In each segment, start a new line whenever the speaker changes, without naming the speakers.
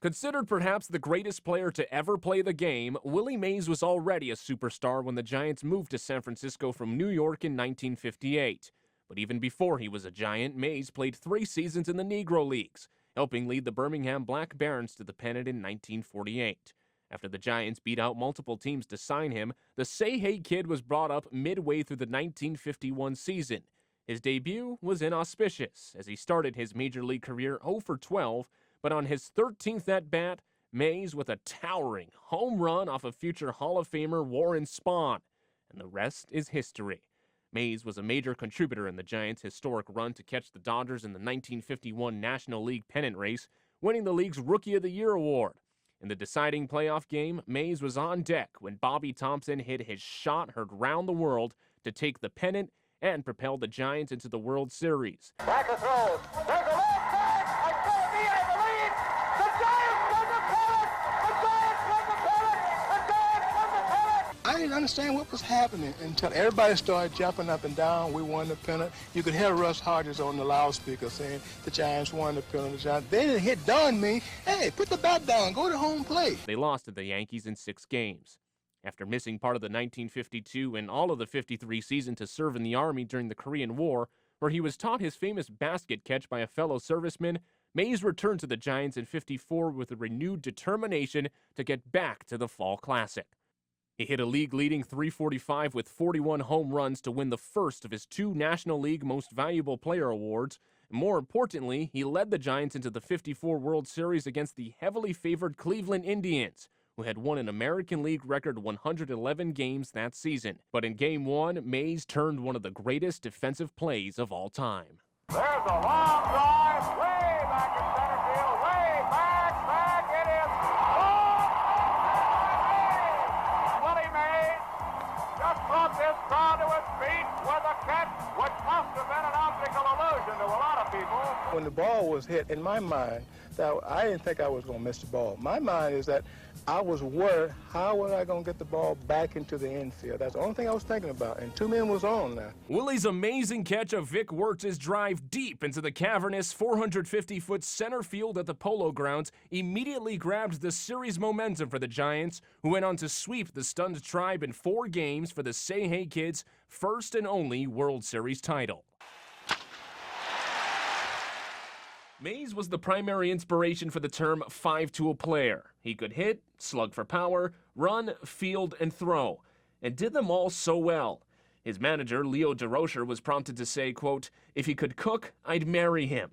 Considered perhaps the greatest player to ever play the game, Willie Mays was already a superstar when the Giants moved to San Francisco from New York in 1958. But even before he was a Giant, Mays played 3 seasons in the Negro Leagues, helping lead the Birmingham Black Barons to the pennant in 1948. After the Giants beat out multiple teams to sign him, the Say Hey Kid was brought up midway through the 1951 season. His debut was inauspicious, as he started his major league career 0 for 12, but on his 13th at-bat, Mays with a towering home run off of future Hall of Famer Warren Spahn. And the rest is history. Mays was a major contributor in the Giants' historic run to catch the Dodgers in the 1951 National League pennant race, winning the league's Rookie of the Year award. In the deciding playoff game, Mays was on deck when Bobby Thompson hit his shot heard round the world to take the pennant and propel the Giants into the World Series.
Back a throw. There's a left back. It's going to be, I believe. The Giants won the pennant. The Giants won the pennant. The Giants won the pennant.
I didn't understand what was happening until everybody started jumping up and down. We won the pennant. You could hear Russ Hodges on the loudspeaker saying the Giants won the pennant. They didn't hit Don me. Hey, put the bat down. Go to home plate.
They lost to the Yankees in 6 games. After missing part of the 1952 and all of the 53 season to serve in the Army during the Korean War, where he was taught his famous basket catch by a fellow serviceman, Mays returned to the Giants in 54 with a renewed determination to get back to the Fall Classic. He hit a league-leading .345 with 41 home runs to win the first of his 2 National League Most Valuable Player awards. More importantly, he led the Giants into the 54 World Series against the heavily favored Cleveland Indians, who had won an American League record 111 games that season. But in Game 1, Mays turned one of the greatest defensive plays of all time.
There's a long drive way back in center field. Way back. It is home. Willie Mays just brought this crowd to its feet with a catch which must have been an optical illusion to a lot of people.
When the ball was hit, in my mind, I didn't think I was going to miss the ball. My mind is that I was worried, how was I going to get the ball back into the infield? That's the only thing I was thinking about, and 2 men was on now.
Willie's amazing catch of Vic Wertz's drive deep into the cavernous 450-foot center field at the Polo Grounds immediately grabbed the series momentum for the Giants, who went on to sweep the stunned Tribe in 4 games for the Say Hey Kids' first and only World Series title. Mays was the primary inspiration for the term five-tool player. He could hit, slug for power, run, field, and throw, and did them all so well. His manager, Leo DeRocher, was prompted to say, quote, "If he could cook, I'd marry him."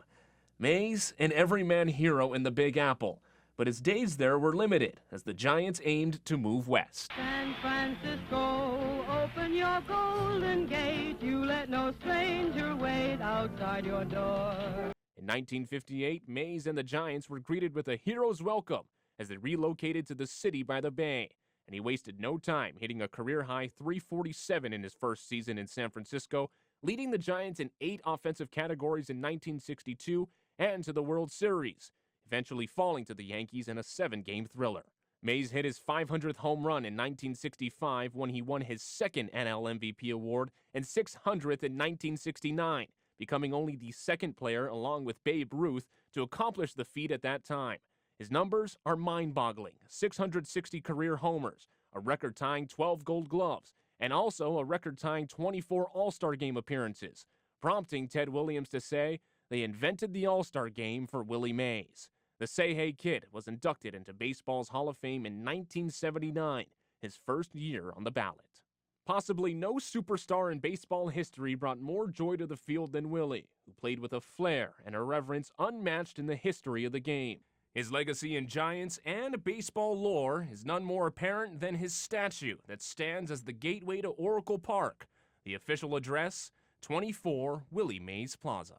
Mays, an everyman hero in the Big Apple, but his days there were limited as the Giants aimed to move west.
San Francisco, open your golden gate. You let no stranger wait outside your door.
In 1958, Mays and the Giants were greeted with a hero's welcome as they relocated to the city by the bay, and he wasted no time hitting a career-high .347 in his first season in San Francisco, leading the Giants in 8 offensive categories in 1962 and to the World Series, eventually falling to the Yankees in a 7-game thriller. Mays hit his 500th home run in 1965 when he won his 2nd NL MVP award and 600th in 1969. Becoming only the 2nd player, along with Babe Ruth, to accomplish the feat at that time. His numbers are mind-boggling: 660 career homers, a record-tying 12 Gold Gloves, and also a record-tying 24 All-Star Game appearances, prompting Ted Williams to say they invented the All-Star Game for Willie Mays. The Say Hey Kid was inducted into baseball's Hall of Fame in 1979, his first year on the ballot. Possibly no superstar in baseball history brought more joy to the field than Willie, who played with a flair and irreverence unmatched in the history of the game. His legacy in Giants and baseball lore is none more apparent than his statue that stands as the gateway to Oracle Park. The official address, 24 Willie Mays Plaza.